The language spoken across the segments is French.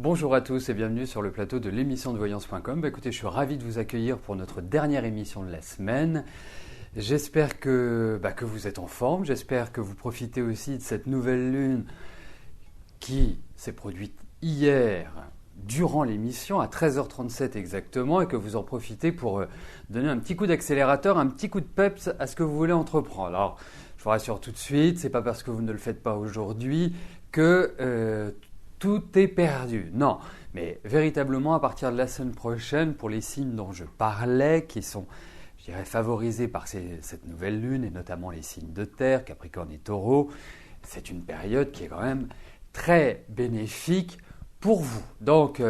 Bonjour à tous et bienvenue sur le plateau de l'émission de voyance.com. Écoutez, je suis ravi de vous accueillir pour notre dernière émission de la semaine. J'espère que vous êtes en forme, j'espère que vous profitez aussi de cette nouvelle lune qui s'est produite hier durant l'émission à 13h37 exactement et que vous en profitez pour donner un petit coup d'accélérateur, un petit coup de peps à ce que vous voulez entreprendre. Alors, je vous rassure tout de suite, c'est pas parce que vous ne le faites pas aujourd'hui que tout est perdu. Non, mais véritablement à partir de la semaine prochaine, pour les signes dont je parlais, qui sont, je dirais, favorisés par cette nouvelle lune, et notamment les signes de terre, Capricorne et Taureau, c'est une période qui est quand même très bénéfique pour vous. Donc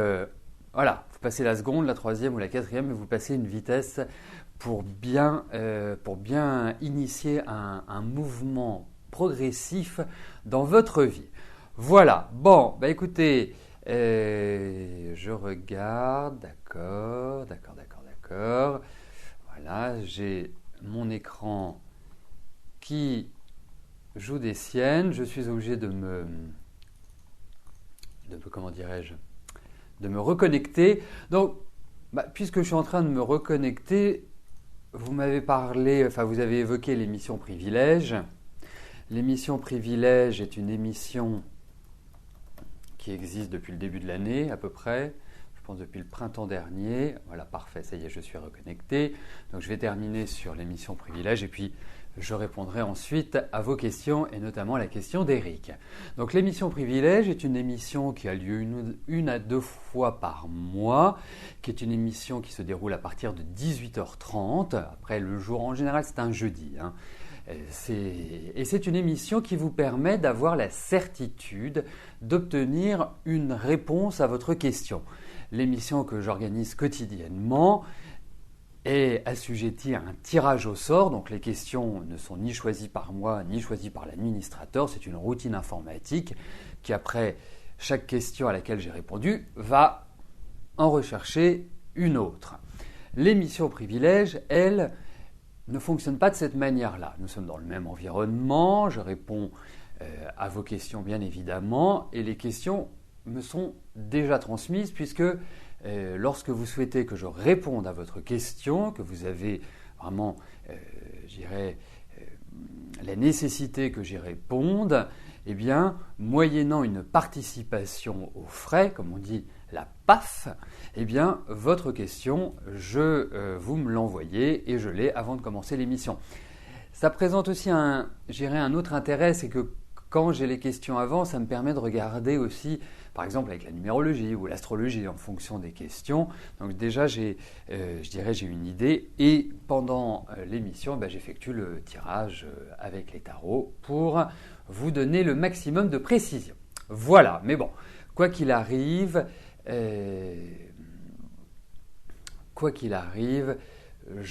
voilà, vous passez la seconde, la troisième ou la quatrième, et vous passez une vitesse pour bien initier un mouvement progressif dans votre vie. Voilà, bon, écoutez, je regarde, d'accord. Voilà, j'ai mon écran qui joue des siennes, je suis obligé de me reconnecter. Donc, puisque je suis en train de me reconnecter, vous avez évoqué l'émission Privilège. L'émission Privilège est une émission qui existe depuis le début de l'année à peu près, je pense depuis le printemps dernier. Voilà, parfait, ça y est, je suis reconnecté. Donc je vais terminer sur l'émission Privilège et puis je répondrai ensuite à vos questions et notamment à la question d'Éric. Donc l'émission Privilège est une émission qui a lieu une à deux fois par mois, qui est une émission qui se déroule à partir de 18h30. Après le jour, en général c'est un jeudi, Et c'est une émission qui vous permet d'avoir la certitude d'obtenir une réponse à votre question. L'émission que j'organise quotidiennement est assujettie à un tirage au sort, donc les questions ne sont ni choisies par moi ni choisies par l'administrateur, c'est une routine informatique qui, après chaque question à laquelle j'ai répondu, va en rechercher une autre. L'émission Privilège, elle, ne fonctionne pas de cette manière-là. Nous sommes dans le même environnement, je réponds à vos questions bien évidemment, et les questions me sont déjà transmises puisque lorsque vous souhaitez que je réponde à votre question, que vous avez vraiment, la nécessité que j'y réponde, eh bien, moyennant une participation aux frais, comme on dit la PAF, eh bien, votre question, vous me l'envoyez et je l'ai avant de commencer l'émission. Ça présente aussi un autre intérêt, c'est que quand j'ai les questions avant, ça me permet de regarder aussi, par exemple avec la numérologie ou l'astrologie en fonction des questions. Donc déjà, j'ai une idée et pendant l'émission, j'effectue le tirage avec les tarots pour vous donner le maximum de précision. Voilà, mais bon, quoi qu'il arrive, je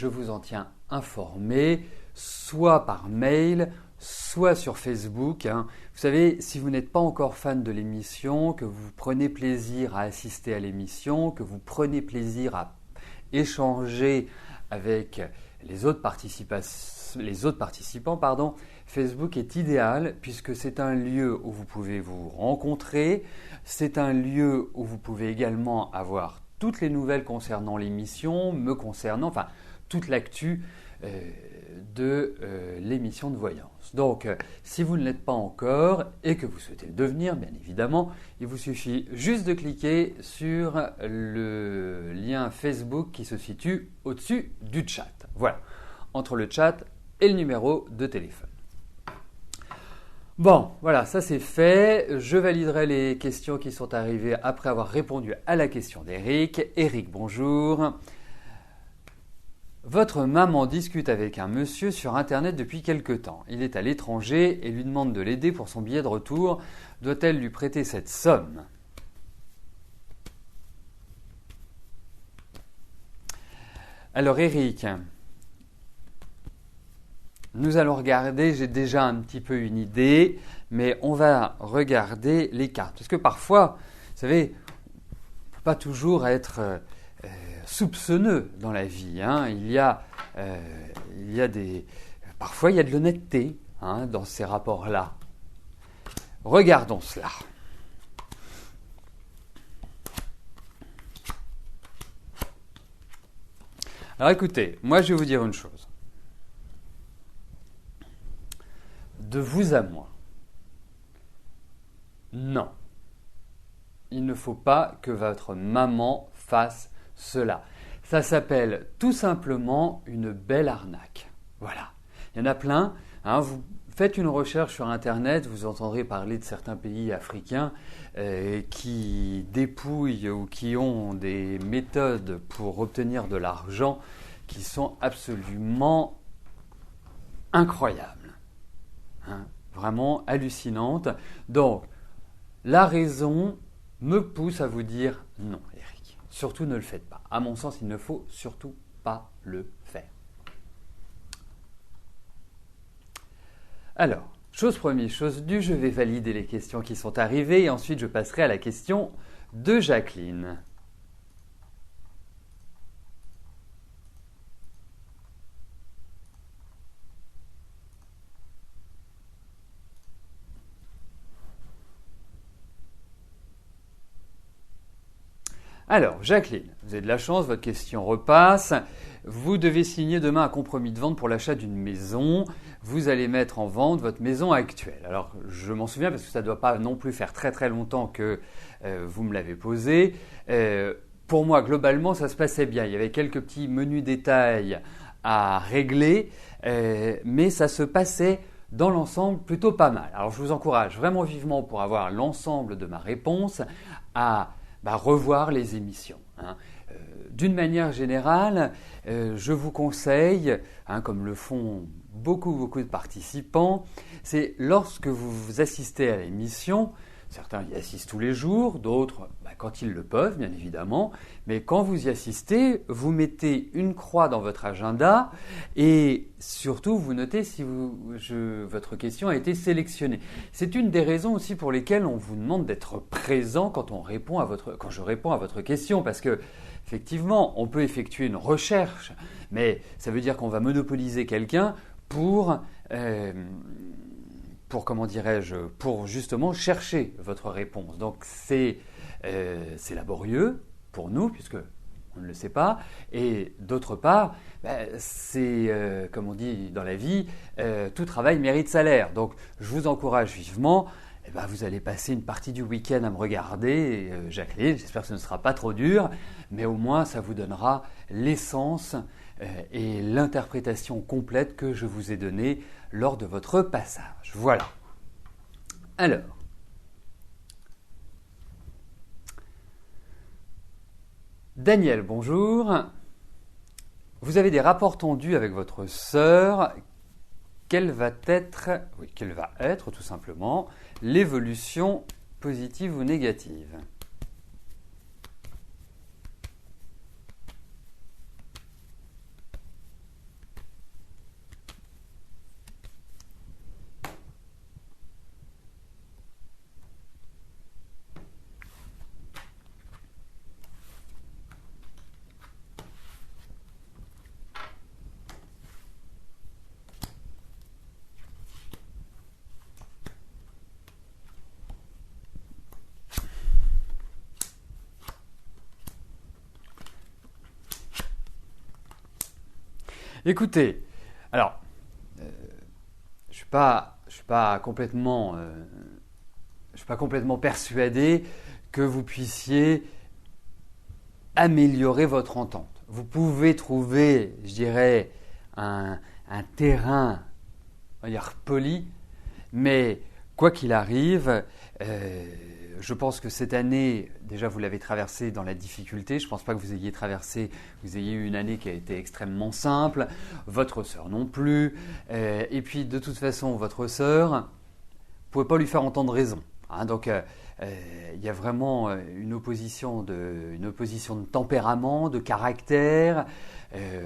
vous en tiens informé, soit par mail, soit sur Facebook. Vous savez, si vous n'êtes pas encore fan de l'émission, que vous prenez plaisir à assister à l'émission, que vous prenez plaisir à échanger avec les autres participants, Facebook est idéal puisque c'est un lieu où vous pouvez vous rencontrer, c'est un lieu où vous pouvez également avoir toutes les nouvelles concernant l'émission, me concernant, enfin toute l'actu de l'émission de voyance. Donc, si vous ne l'êtes pas encore et que vous souhaitez le devenir, bien évidemment, il vous suffit juste de cliquer sur le lien Facebook qui se situe au-dessus du chat. Voilà, entre le chat et le numéro de téléphone. Bon, voilà, ça c'est fait. Je validerai les questions qui sont arrivées après avoir répondu à la question d'Éric. Éric, bonjour. Votre maman discute avec un monsieur sur Internet depuis quelque temps. Il est à l'étranger et lui demande de l'aider pour son billet de retour. Doit-elle lui prêter cette somme ? Alors Éric, nous allons regarder, j'ai déjà un petit peu une idée, mais on va regarder les cartes. Parce que parfois, vous savez, on ne peut pas toujours être soupçonneux dans la vie. Parfois, il y a de l'honnêteté dans ces rapports-là. Regardons cela. Alors écoutez, moi je vais vous dire une chose. De vous à moi, non. Il ne faut pas que votre maman fasse cela. Ça s'appelle tout simplement une belle arnaque. Voilà. Il y en a plein. Hein, vous faites une recherche sur Internet, vous entendrez parler de certains pays africains qui dépouillent ou qui ont des méthodes pour obtenir de l'argent qui sont absolument incroyables. Hein, vraiment hallucinantes. Donc, la raison me pousse à vous dire non, Eric. Surtout ne le faites pas. À mon sens, il ne faut surtout pas le faire. Alors, chose première, chose due, je vais valider les questions qui sont arrivées et ensuite je passerai à la question de Jacqueline. Alors, Jacqueline, vous avez de la chance, votre question repasse. Vous devez signer demain un compromis de vente pour l'achat d'une maison. Vous allez mettre en vente votre maison actuelle. Alors, je m'en souviens parce que ça ne doit pas non plus faire très très longtemps que vous me l'avez posé. Pour moi, globalement, ça se passait bien. Il y avait quelques petits menus détails à régler, mais ça se passait dans l'ensemble plutôt pas mal. Alors, je vous encourage vraiment vivement pour avoir l'ensemble de ma réponse à revoir les émissions. Hein. D'une manière générale, je vous conseille, comme le font beaucoup de participants, c'est lorsque vous assistez à l'émission, certains y assistent tous les jours, d'autres quand ils le peuvent, bien évidemment, mais quand vous y assistez, vous mettez une croix dans votre agenda et surtout vous notez si votre question a été sélectionnée. C'est une des raisons aussi pour lesquelles on vous demande d'être présent quand je réponds à votre question, parce que effectivement, on peut effectuer une recherche, mais ça veut dire qu'on va monopoliser quelqu'un pour justement chercher votre réponse. Donc c'est laborieux pour nous, puisque on ne le sait pas, et d'autre part, c'est comme on dit dans la vie, tout travail mérite salaire. Donc je vous encourage vivement. Vous allez passer une partie du week-end à me regarder, Jacqueline, j'espère que ce ne sera pas trop dur, mais au moins ça vous donnera l'essence et l'interprétation complète que je vous ai donnée lors de votre passage. Voilà. Alors, Daniel, bonjour. Vous avez des rapports tendus avec votre sœur. Quelle va être tout simplement l'évolution positive ou négative ? Écoutez, alors, je suis pas complètement persuadé que vous puissiez améliorer votre entente. Vous pouvez trouver, je dirais, un terrain, on va dire poli, mais quoi qu'il arrive, je pense que cette année, déjà vous l'avez traversée dans la difficulté. Je ne pense pas que vous ayez eu une année qui a été extrêmement simple. Votre sœur non plus. Et puis de toute façon, votre sœur, vous ne pouvez pas lui faire entendre raison. Hein, donc il y a vraiment une opposition de tempérament, de caractère,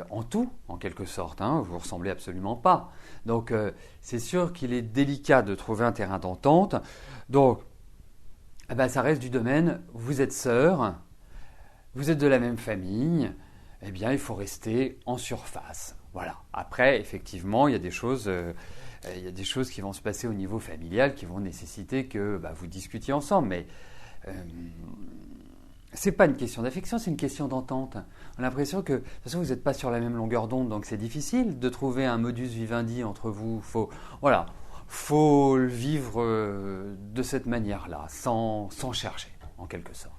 en tout, en quelque sorte. Hein, vous ne ressemblez absolument pas. Donc c'est sûr qu'il est délicat de trouver un terrain d'entente. Donc ça reste du domaine, vous êtes sœurs, vous êtes de la même famille, eh bien il faut rester en surface. Voilà. Après, effectivement, il y a des choses qui vont se passer au niveau familial qui vont nécessiter que vous discutiez ensemble. Mais c'est pas une question d'affection, c'est une question d'entente. On a l'impression que, de toute façon, vous n'êtes pas sur la même longueur d'onde, donc c'est difficile de trouver un modus vivendi entre vous. Faut le vivre de cette manière-là, sans chercher, en quelque sorte.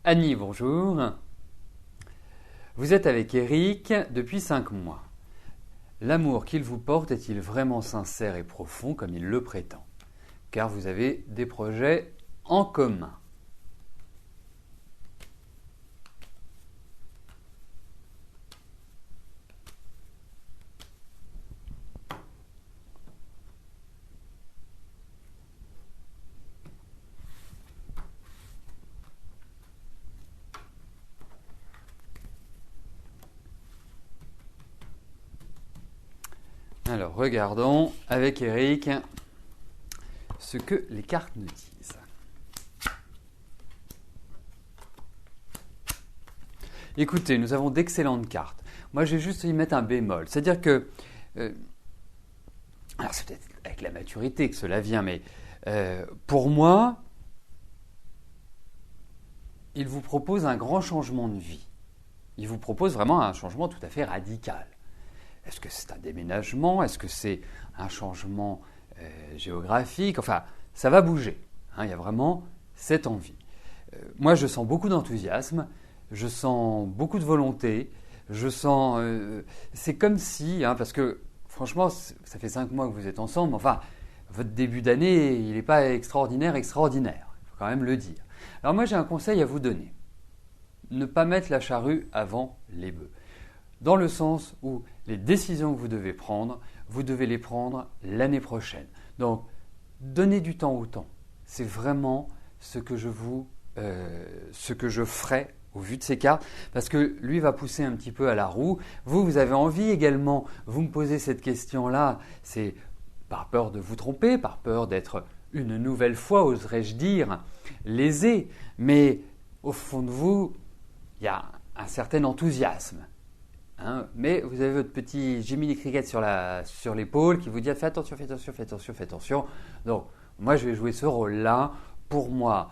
Annie, bonjour. Vous êtes avec Eric depuis 5 mois. L'amour qu'il vous porte est-il vraiment sincère et profond comme il le prétend? Car vous avez des projets en commun. Alors, regardons avec Eric ce que les cartes nous disent. Écoutez, nous avons d'excellentes cartes. Moi, je vais juste y mettre un bémol. C'est-à-dire que... alors, c'est peut-être avec la maturité que cela vient, mais pour moi, il vous propose un grand changement de vie. Il vous propose vraiment un changement tout à fait radical. Est-ce que c'est un déménagement? Est-ce que c'est un changement géographique? Enfin, ça va bouger. Il y a vraiment cette envie. Moi, je sens beaucoup d'enthousiasme, je sens beaucoup de volonté, je sens... c'est comme si, parce que franchement, ça fait 5 mois que vous êtes ensemble, enfin, votre début d'année, il n'est pas extraordinaire. Il faut quand même le dire. Alors moi, j'ai un conseil à vous donner. Ne pas mettre la charrue avant les bœufs. Dans le sens où les décisions que vous devez les prendre l'année prochaine. Donc, donnez du temps au temps. C'est vraiment ce que je ferai au vu de ces cartes, parce que lui va pousser un petit peu à la roue. Vous avez envie également, vous me posez cette question-là, c'est par peur de vous tromper, par peur d'être une nouvelle fois, oserais-je dire, lésé. Mais au fond de vous, il y a un certain enthousiasme. Mais vous avez votre petit Jiminy Cricket sur l'épaule qui vous dit fais attention, fais attention, fais attention, fais attention. Donc, moi, je vais jouer ce rôle-là pour moi,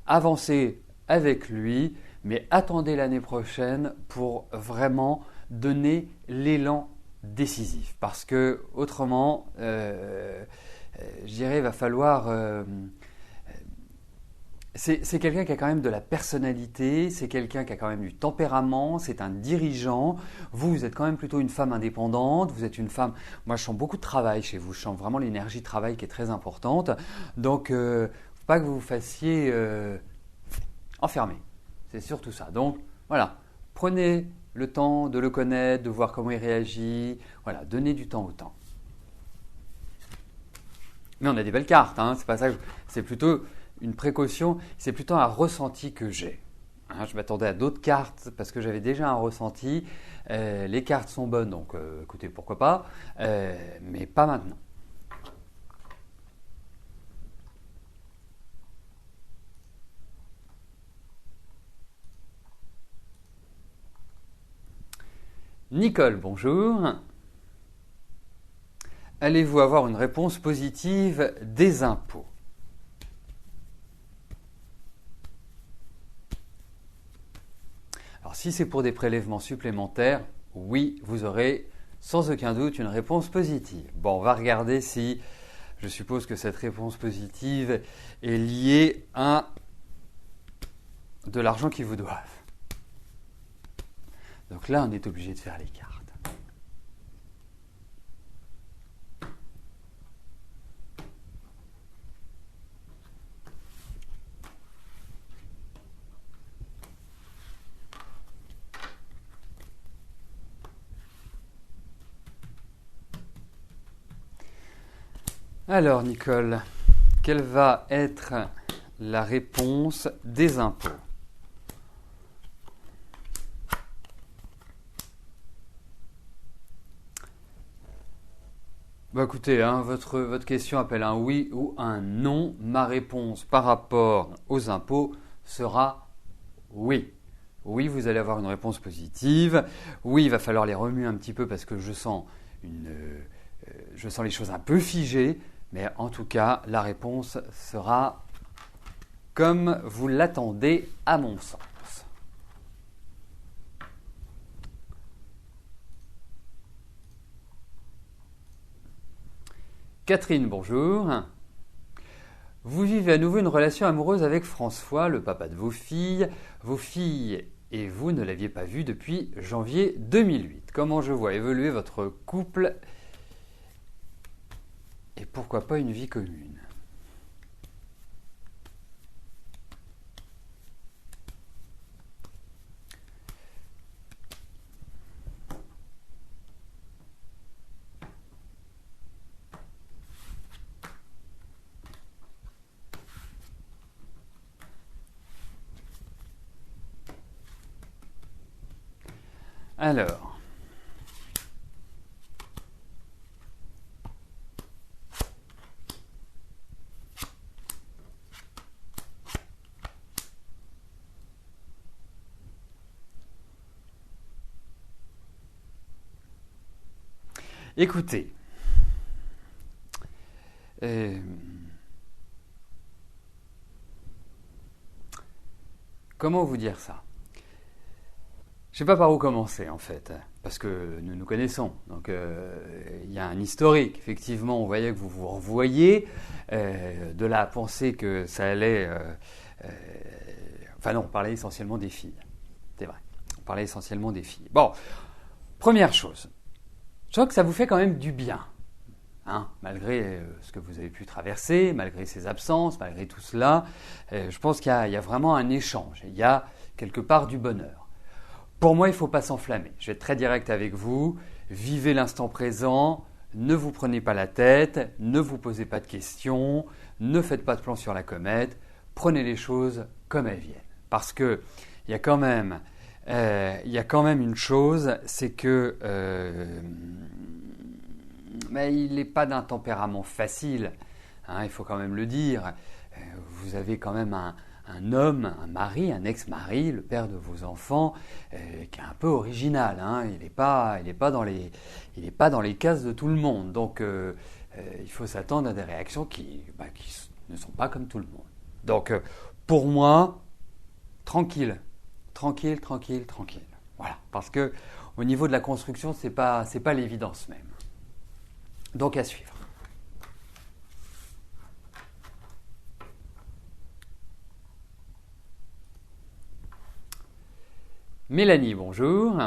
avancer avec lui, mais attendez l'année prochaine pour vraiment donner l'élan décisif. Parce que autrement, je dirais, il va falloir... c'est quelqu'un qui a quand même de la personnalité, c'est quelqu'un qui a quand même du tempérament, c'est un dirigeant. Vous êtes quand même plutôt une femme indépendante, vous êtes une femme... Moi, je sens beaucoup de travail chez vous, je sens vraiment l'énergie de travail qui est très importante. Donc, il ne faut pas que vous vous fassiez enfermer. C'est surtout ça. Donc, voilà, prenez le temps de le connaître, de voir comment il réagit. Voilà, donnez du temps au temps. Mais on a des belles cartes, c'est pas ça. C'est plutôt... une précaution, c'est plutôt un ressenti que j'ai. Je m'attendais à d'autres cartes parce que j'avais déjà un ressenti. Les cartes sont bonnes, donc écoutez, pourquoi pas, mais pas maintenant. Nicole, bonjour. Allez-vous avoir une réponse positive des impôts? Alors, si c'est pour des prélèvements supplémentaires, oui, vous aurez sans aucun doute une réponse positive. Bon, on va regarder si je suppose que cette réponse positive est liée à de l'argent qu'ils vous doivent. Donc là, on est obligé de faire les cartes. Alors, Nicole, quelle va être la réponse des impôts? Bah écoutez, hein, votre question appelle un oui ou un non. Ma réponse par rapport aux impôts sera oui. Oui, vous allez avoir une réponse positive. Oui, il va falloir les remuer un petit peu parce que je sens les choses un peu figées. Mais en tout cas, la réponse sera comme vous l'attendez à mon sens. Catherine, bonjour. Vous vivez à nouveau une relation amoureuse avec François, le papa de vos filles. Vos filles et vous ne l'aviez pas vu depuis janvier 2008. Comment je vois évoluer votre couple et pourquoi pas une vie commune? Alors, écoutez, comment vous dire ça? Je ne sais pas par où commencer en fait, parce que nous nous connaissons. Donc il y a un historique. Effectivement, on voyait que vous vous revoyez. De là à penser que ça allait... enfin non, on parlait essentiellement des filles. C'est vrai. On parlait essentiellement des filles. Bon, première chose. Je crois que ça vous fait quand même du bien. Hein, malgré ce que vous avez pu traverser, malgré ces absences, malgré tout cela, je pense qu'il y a vraiment un échange. Il y a quelque part du bonheur. Pour moi, il ne faut pas s'enflammer. Je vais être très direct avec vous. Vivez l'instant présent. Ne vous prenez pas la tête. Ne vous posez pas de questions. Ne faites pas de plan sur la comète. Prenez les choses comme elles viennent. Parce qu'il y a quand même une chose, c'est que il n'est pas d'un tempérament facile. Hein, il faut quand même le dire. Vous avez quand même un homme, un mari, un ex-mari, le père de vos enfants, qui est un peu original. Hein. Il n'est pas dans les cases de tout le monde. Donc, il faut s'attendre à des réactions qui ne sont pas comme tout le monde. Donc, pour moi, tranquille. Voilà. Parce que au niveau de la construction, c'est pas l'évidence même. Donc, à suivre. Mélanie, bonjour.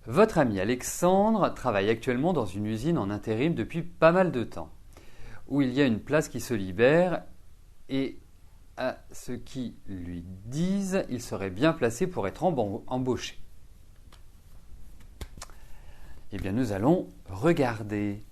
Votre ami Alexandre travaille actuellement dans une usine en intérim depuis pas mal de temps, où il y a une place qui se libère et à ce qu'ils lui disent, il serait bien placé pour être embauché. Eh bien, nous allons regarder.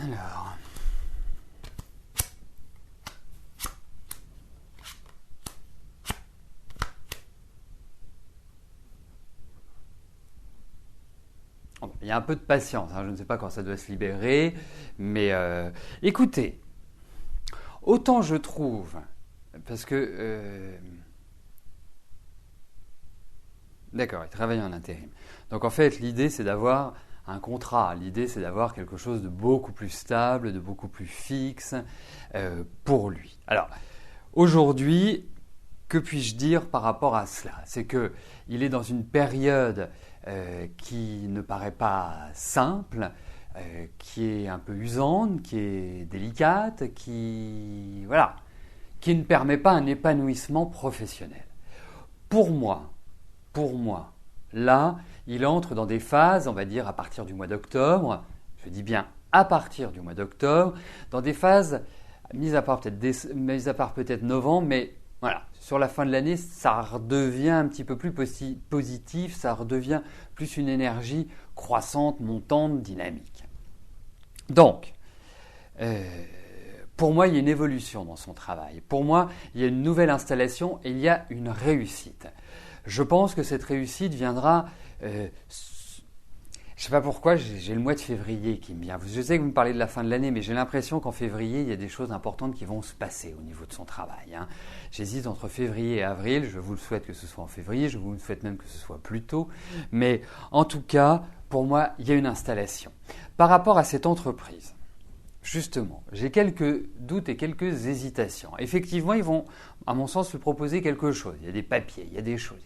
Alors, il y a un peu de patience, hein, je ne sais pas quand ça doit se libérer, mais écoutez, autant je trouve, parce que... D'accord, il travaille en intérim. Donc en fait, l'idée c'est d'avoir un contrat. L'idée, c'est d'avoir quelque chose de beaucoup plus stable, de beaucoup plus fixe pour lui. Alors, aujourd'hui, que puis-je dire par rapport à cela? C'est qu'il est dans une période qui ne paraît pas simple, qui est un peu usante, qui est délicate, qui ne permet pas un épanouissement professionnel. Pour moi, là, il entre dans des phases, on va dire à partir du mois d'octobre, je dis bien à partir du mois d'octobre, dans des phases, mis à part peut-être novembre, mais voilà, sur la fin de l'année, ça redevient un petit peu plus positif, ça redevient plus une énergie croissante, montante, dynamique. Donc, pour moi, il y a une évolution dans son travail. Pour moi, il y a une nouvelle installation et il y a une réussite. Je pense que cette réussite viendra... je ne sais pas pourquoi, j'ai le mois de février qui me vient. Je sais que vous me parlez de la fin de l'année, mais j'ai l'impression qu'en février, il y a des choses importantes qui vont se passer au niveau de son travail. J'hésite entre février et avril. Je vous le souhaite que ce soit en février. Je vous le souhaite même que ce soit plus tôt. Mais en tout cas, pour moi, il y a une installation. Par rapport à cette entreprise, justement, j'ai quelques doutes et quelques hésitations. Effectivement, ils vont, à mon sens, lui proposer quelque chose. Il y a des papiers, il y a des choses.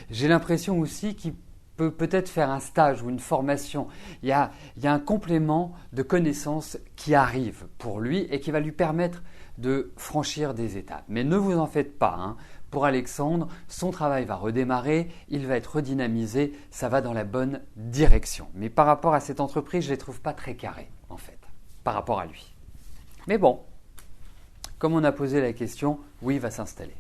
J'ai l'impression aussi qu'ils peut-être faire un stage ou une formation. Il y a un complément de connaissances qui arrive pour lui et qui va lui permettre de franchir des étapes. Mais ne vous en faites pas. Pour Alexandre, son travail va redémarrer, il va être redynamisé, ça va dans la bonne direction. Mais par rapport à cette entreprise, je ne les trouve pas très carrés, en fait, par rapport à lui. Mais bon, comme on a posé la question, oui, il va s'installer.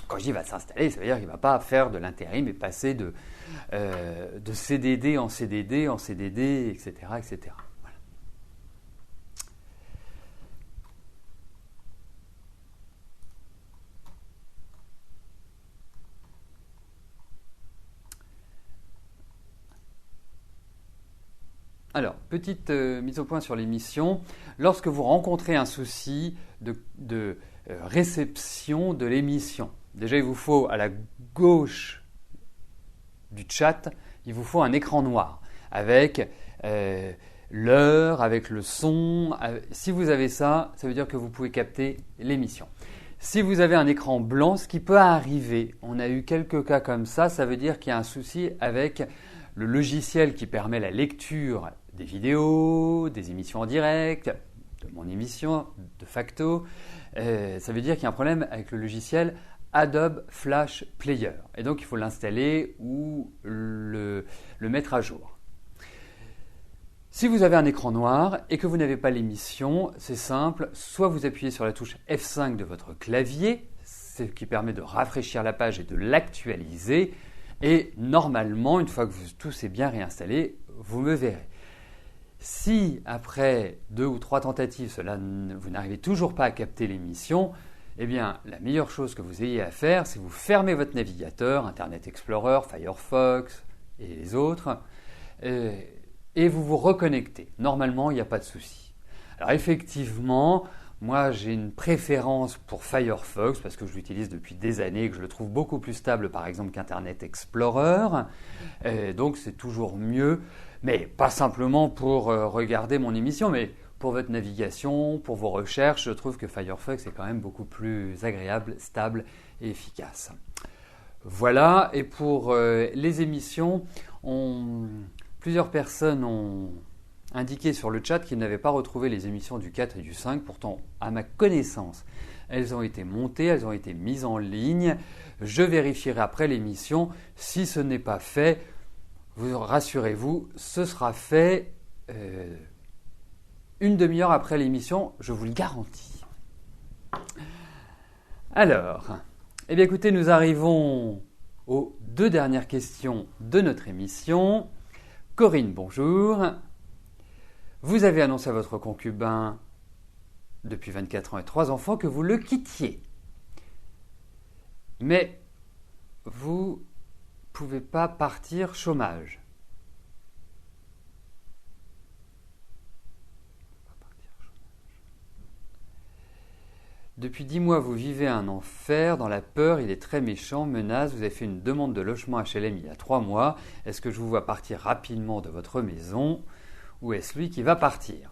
Quand je dis va s'installer, ça veut dire qu'il ne va pas faire de l'intérim et passer de CDD en CDD, en CDD, etc. etc. Voilà. Alors, petite mise au point sur l'émission. Lorsque vous rencontrez un souci de réception de l'émission, déjà, il vous faut à la gauche du chat, il vous faut un écran noir avec l'heure, avec le son. Si vous avez ça, ça veut dire que vous pouvez capter l'émission. Si vous avez un écran blanc, ce qui peut arriver, on a eu quelques cas comme ça, ça veut dire qu'il y a un souci avec le logiciel qui permet la lecture des vidéos, des émissions en direct, de mon émission, de facto. Ça veut dire qu'il y a un problème avec le logiciel Adobe Flash Player. Et donc, il faut l'installer ou le mettre à jour. Si vous avez un écran noir et que vous n'avez pas l'émission, c'est simple. Soit vous appuyez sur la touche F5 de votre clavier, ce qui permet de rafraîchir la page et de l'actualiser. Et normalement, une fois que tout s'est bien réinstallé, vous me verrez. Si après 2 ou 3 tentatives, vous n'arrivez toujours pas à capter l'émission, eh bien, la meilleure chose que vous ayez à faire, c'est vous fermez votre navigateur, Internet Explorer, Firefox et les autres, et vous vous reconnectez. Normalement, il n'y a pas de souci. Alors effectivement, moi j'ai une préférence pour Firefox parce que je l'utilise depuis des années et que je le trouve beaucoup plus stable par exemple qu'Internet Explorer. Donc c'est toujours mieux, mais pas simplement pour regarder mon émission, mais pour votre navigation, pour vos recherches, je trouve que Firefox est quand même beaucoup plus agréable, stable et efficace. Voilà, et pour les émissions, plusieurs personnes ont indiqué sur le chat qu'ils n'avaient pas retrouvé les émissions du 4 et du 5. Pourtant, à ma connaissance, elles ont été montées, elles ont été mises en ligne. Je vérifierai après l'émission. Si ce n'est pas fait, rassurez-vous, ce sera fait une demi-heure après l'émission, je vous le garantis. Alors, eh bien écoutez, nous arrivons aux 2 dernières questions de notre émission. Corinne, bonjour. Vous avez annoncé à votre concubin depuis 24 ans et 3 enfants que vous le quittiez. Mais vous ne pouvez pas partir chômage. Depuis 10 mois, vous vivez un enfer, dans la peur, il est très méchant, menace, vous avez fait une demande de logement HLM il y a 3 mois. Est-ce que je vous vois partir rapidement de votre maison ou est-ce lui qui va partir ?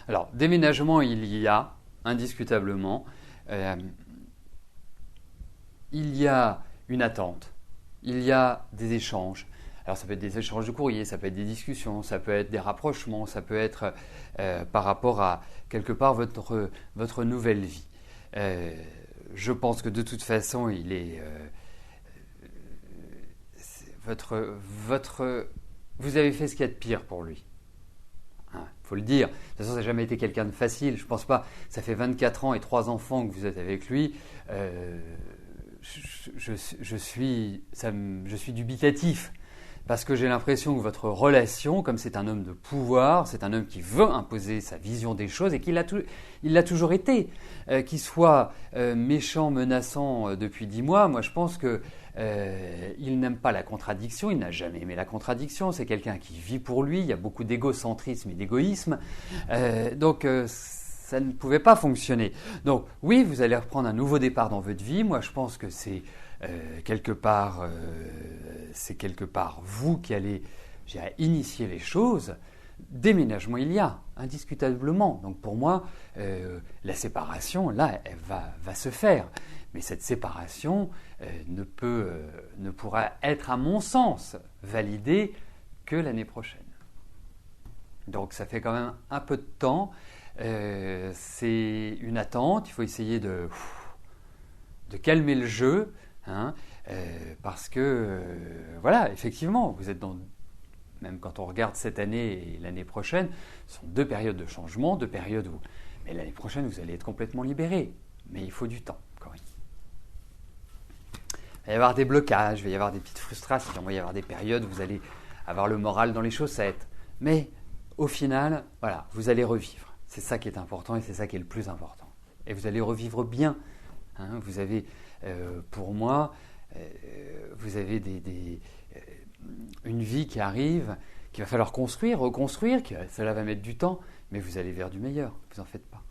Alors, déménagement, il y a, indiscutablement. Il y a une attente, il y a des échanges. Alors ça peut être des échanges de courrier, ça peut être des discussions, ça peut être des rapprochements, ça peut être par rapport à quelque part votre nouvelle vie. Je pense que de toute façon, il est vous avez fait ce qu'il y a de pire pour lui. Faut le dire. De toute façon, ça n'a jamais été quelqu'un de facile. Je pense pas. Ça fait 24 ans et 3 enfants que vous êtes avec lui. Je suis dubitatif parce que j'ai l'impression que votre relation, comme c'est un homme de pouvoir, c'est un homme qui veut imposer sa vision des choses et qu'il l'a toujours été. Qu'il soit méchant, menaçant depuis 10 mois, moi je pense que il n'aime pas la contradiction, il n'a jamais aimé la contradiction, c'est quelqu'un qui vit pour lui, il y a beaucoup d'égocentrisme et d'égoïsme, donc ça ne pouvait pas fonctionner. Donc oui, vous allez reprendre un nouveau départ dans votre vie, moi je pense que c'est quelque part vous qui allez initier les choses. Déménagement il y a, indiscutablement. Donc pour moi, la séparation, là, elle va se faire. Mais cette séparation ne pourra être, à mon sens, validée que l'année prochaine. Donc ça fait quand même un peu de temps. C'est une attente. Il faut essayer de calmer le jeu. Parce que, voilà, effectivement, vous êtes même quand on regarde cette année et l'année prochaine, ce sont 2 périodes de changement, 2 périodes où... Mais l'année prochaine, vous allez être complètement libéré. Mais il faut du temps, Corinne. Il va y avoir des blocages, il va y avoir des petites frustrations, il va y avoir des périodes où vous allez avoir le moral dans les chaussettes. Mais au final, voilà, vous allez revivre. C'est ça qui est important et c'est ça qui est le plus important. Et vous allez revivre bien. Vous avez, pour moi, vous avez une vie qui arrive, qu'il va falloir construire, reconstruire, que cela va mettre du temps, mais vous allez vers du meilleur, vous en faites pas.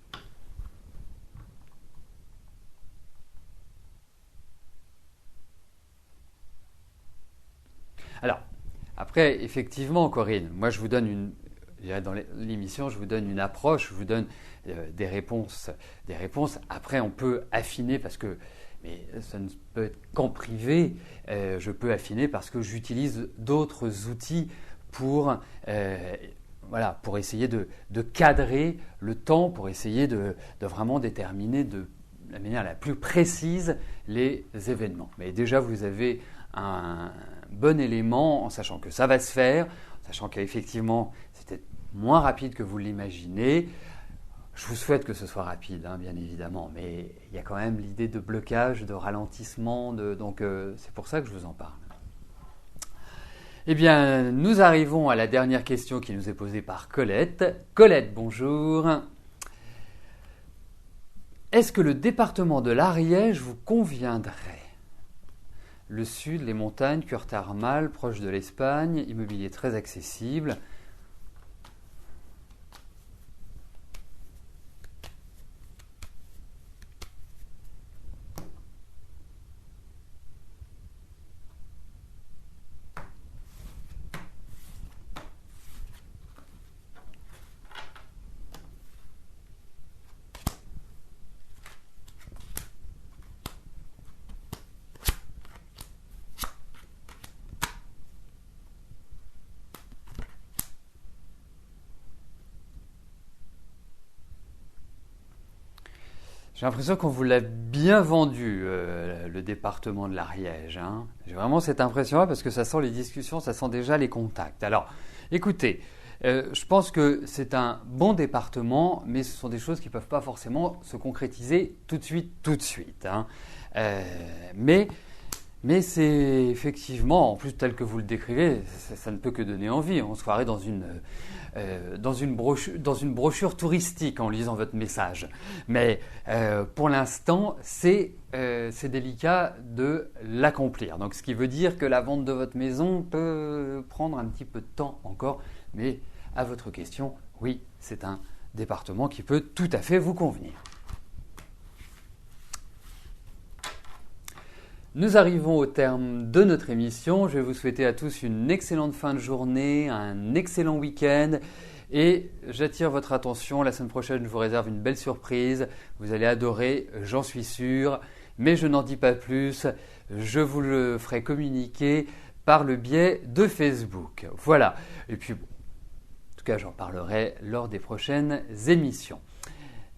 Alors, après, effectivement, Corinne, moi je vous donne dans l'émission, je vous donne une approche, je vous donne des réponses. Après, on peut affiner mais ça ne peut être qu'en privé. Je peux affiner parce que j'utilise d'autres outils pour essayer de cadrer le temps, pour essayer de vraiment déterminer de la manière la plus précise les événements. Mais déjà, vous avez un bon élément en sachant que ça va se faire, en sachant qu'effectivement, c'est peut-être moins rapide que vous l'imaginez. Je vous souhaite que ce soit rapide, bien évidemment, mais il y a quand même l'idée de blocage, de ralentissement, donc c'est pour ça que je vous en parle. Eh bien, nous arrivons à la dernière question qui nous est posée par Colette. Colette, bonjour. Est-ce que le département de l'Ariège vous conviendrait ? Le sud, les montagnes, Cure-Thermale, proche de l'Espagne, immobilier très accessible. J'ai l'impression qu'on vous l'a bien vendu, le département de l'Ariège. J'ai vraiment cette impression-là parce que ça sent les discussions, ça sent déjà les contacts. Alors, écoutez, je pense que c'est un bon département, mais ce sont des choses qui ne peuvent pas forcément se concrétiser tout de suite. Mais c'est effectivement, en plus tel que vous le décrivez, ça ne peut que donner envie. On se croirait dans une brochure touristique en lisant votre message. Mais pour l'instant, c'est délicat de l'accomplir. Donc, ce qui veut dire que la vente de votre maison peut prendre un petit peu de temps encore. Mais à votre question, oui, c'est un département qui peut tout à fait vous convenir. Nous arrivons au terme de notre émission. Je vais vous souhaiter à tous une excellente fin de journée, un excellent week-end Et j'attire votre attention, la semaine prochaine je vous réserve une belle surprise, vous allez adorer, j'en suis sûr, mais je n'en dis pas plus, je vous le ferai communiquer par le biais de Facebook. Voilà, et puis en tout cas j'en parlerai lors des prochaines émissions.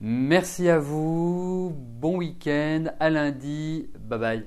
Merci à vous, bon week-end, à lundi, bye bye.